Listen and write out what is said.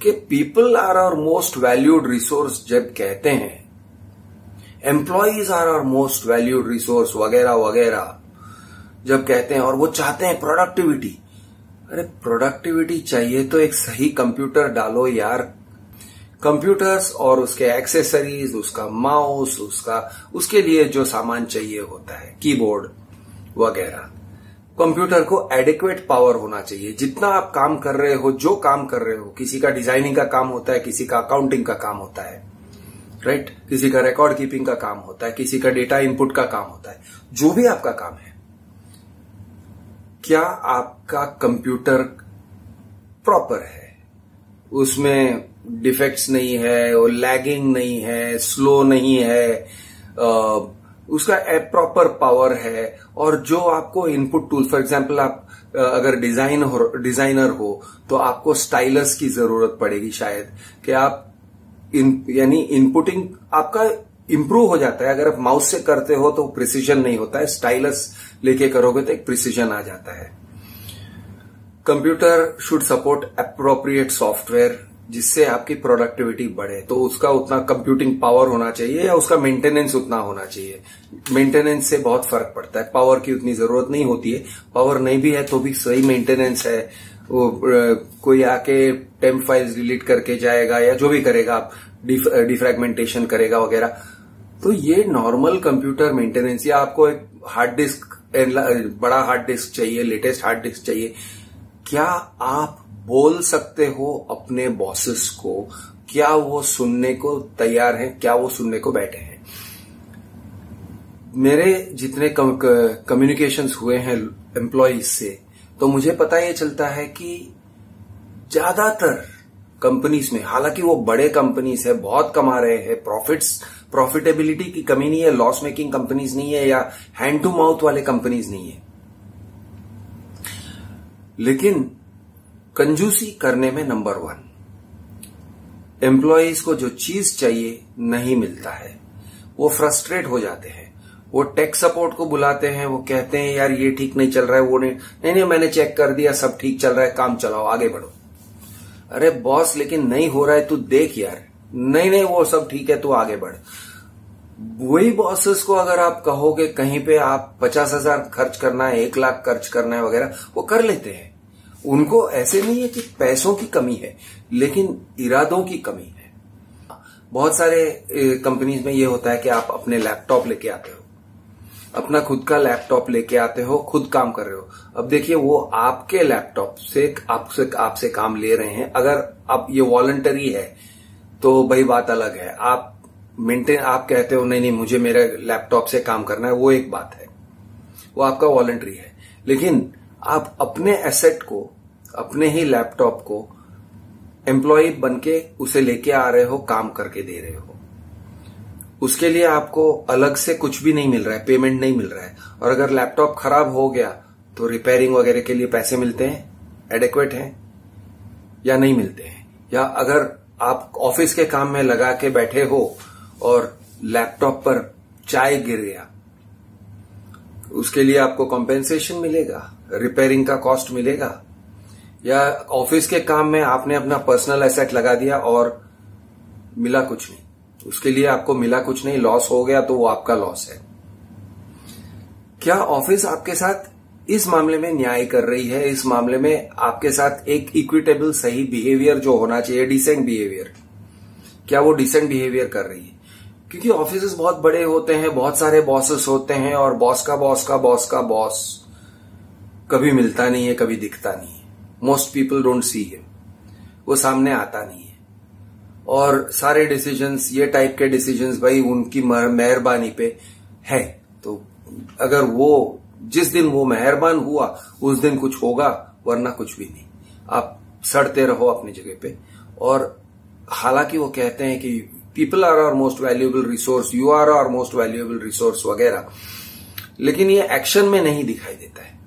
कि people are our most valued resource जब कहते हैं, employees are our most valued resource वगैरह वगैरह जब कहते हैं, और वो चाहते हैं प्रोडक्टिविटी। अरे प्रोडक्टिविटी चाहिए तो एक सही कंप्यूटर डालो यार। कंप्यूटर्स और उसके एक्सेसरीज, उसका माउस, उसके लिए जो सामान चाहिए होता है, कीबोर्ड वगैरह, कंप्यूटर को एडिक्वेट पावर होना चाहिए। जितना आप काम कर रहे हो, जो काम कर रहे हो, किसी का डिजाइनिंग का काम होता है, किसी का अकाउंटिंग का काम होता है, राइट, किसी का रिकॉर्ड कीपिंग का काम होता है, किसी का डेटा इनपुट का काम होता है, जो भी आपका काम है, क्या आपका कंप्यूटर प्रॉपर है, उसमें डिफेक्ट्स नहीं है, वो लैगिंग नहीं है, स्लो नहीं है, उसका प्रॉपर पावर है, और जो आपको इनपुट टूल, फॉर एग्जांपल आप अगर डिजाइनर हो तो आपको स्टाइलस की जरूरत पड़ेगी शायद, कि आप यानी इनपुटिंग आपका इंप्रूव हो जाता है। अगर आप माउस से करते हो तो प्रिसीजन नहीं होता है, स्टाइलस लेके करोगे तो एक प्रिसीजन आ जाता है। Computer should support appropriate software जिससे आपकी प्रोडक्टिविटी बढ़े, तो उसका उतना कंप्यूटिंग पावर होना चाहिए या उसका मेंटेनेंस उतना होना चाहिए। मेंटेनेंस से बहुत फर्क पड़ता है, पावर की उतनी जरूरत नहीं होती है। पावर नहीं भी है तो भी सही मेंटेनेंस है, वो कोई आके टेम्प फाइल्स डिलीट करके जाएगा या जो भी करेगा, आप डिफ्रैगमेंटेशन करेगा वगैरह, तो ये नॉर्मल कंप्यूटर मेंटेनेंस। या आपको एक हार्ड डिस्क, बड़ा हार्ड डिस्क चाहिए, लेटेस्ट हार्ड डिस्क चाहिए, क्या आप बोल सकते हो अपने बॉसेस को? क्या वो सुनने को तैयार हैं? क्या वो सुनने को बैठे हैं? मेरे जितने कम्युनिकेशंस हुए हैं एम्प्लॉयज से, तो मुझे पता ये चलता है कि ज्यादातर कंपनीज में, हालांकि वो बड़े कंपनीज है, बहुत कमा रहे हैं, प्रॉफिटेबिलिटी की कमी नहीं है, लॉस मेकिंग कंपनीज नहीं है, या हैंड टू माउथ वाले कंपनीज नहीं है, लेकिन कंजूसी करने में नंबर 1। एम्प्लॉयज को जो चीज चाहिए नहीं मिलता है, वो फ्रस्ट्रेट हो जाते हैं। वो टेक सपोर्ट को बुलाते हैं, वो कहते हैं यार ये ठीक नहीं चल रहा है, वो नहीं मैंने चेक कर दिया, सब ठीक चल रहा है, काम चलाओ, आगे बढ़ो। अरे बॉस लेकिन नहीं हो रहा है, तू देख यार, नहीं वो सब ठीक है, तू आगे बढ़। वही बॉसेस को अगर आप कहोगे कहीं पे आप 50,000 खर्च करना है, 1 लाख खर्च करना है वगैरह, वो कर लेते हैं। उनको ऐसे नहीं है कि पैसों की कमी है, लेकिन इरादों की कमी है। बहुत सारे कंपनीज में ये होता है कि आप अपने लैपटॉप लेके आते हो, अपना खुद का लैपटॉप लेके आते हो, खुद काम कर रहे हो। अब देखिए, वो आपके लैपटॉप से आपसे काम ले रहे हैं। अगर आप ये वॉलंटरी है तो भाई बात अलग है। आप कहते हो नहीं मुझे मेरे लैपटॉप से काम करना है, वो एक बात है, वो आपका वॉलंटरी है। लेकिन आप अपने एसेट को, अपने ही लैपटॉप को एम्प्लॉय बनके उसे लेके आ रहे हो, काम करके दे रहे हो। उसके लिए आपको अलग से कुछ भी नहीं मिल रहा है, पेमेंट नहीं मिल रहा है। और अगर लैपटॉप खराब हो गया तो रिपेयरिंग वगैरह के लिए पैसे मिलते हैं, एडेक्वेट हैं या नहीं मिलते हैं। या अगर आप ऑफिस के काम में लगा के बैठे हो और लैपटॉप पर चाय गिर गया, उसके लिए आपको कॉम्पेंसेशन मिलेगा, रिपेयरिंग का कॉस्ट मिलेगा। या ऑफिस के काम में आपने अपना पर्सनल एसेट लगा दिया और मिला कुछ नहीं, उसके लिए आपको मिला कुछ नहीं, लॉस हो गया तो वो आपका लॉस है। क्या ऑफिस आपके साथ इस मामले में न्याय कर रही है? इस मामले में आपके साथ एक इक्विटेबल सही बिहेवियर जो होना चाहिए, डिसेंट बिहेवियर, क्या वो डिसेंट बिहेवियर कर रही है? क्योंकि ऑफिसेस बहुत बड़े होते हैं, बहुत सारे बॉसेस होते हैं, और बॉस का बॉस कभी मिलता नहीं है, कभी दिखता नहीं है। Most people don't see him, वो सामने आता नहीं है। और सारे डिसीजंस, ये टाइप के डिसीजंस भाई उनकी मेहरबानी पे है। तो अगर वो जिस दिन वो मेहरबान हुआ उस दिन कुछ होगा, वरना कुछ भी नहीं। आप सड़ते रहो अपनी जगह पे। और हालांकि वो कहते हैं कि people are our most valuable resource, you are our most valuable resource वगैरह, लेकिन ये एक्शन में नहीं दिखाई देता है।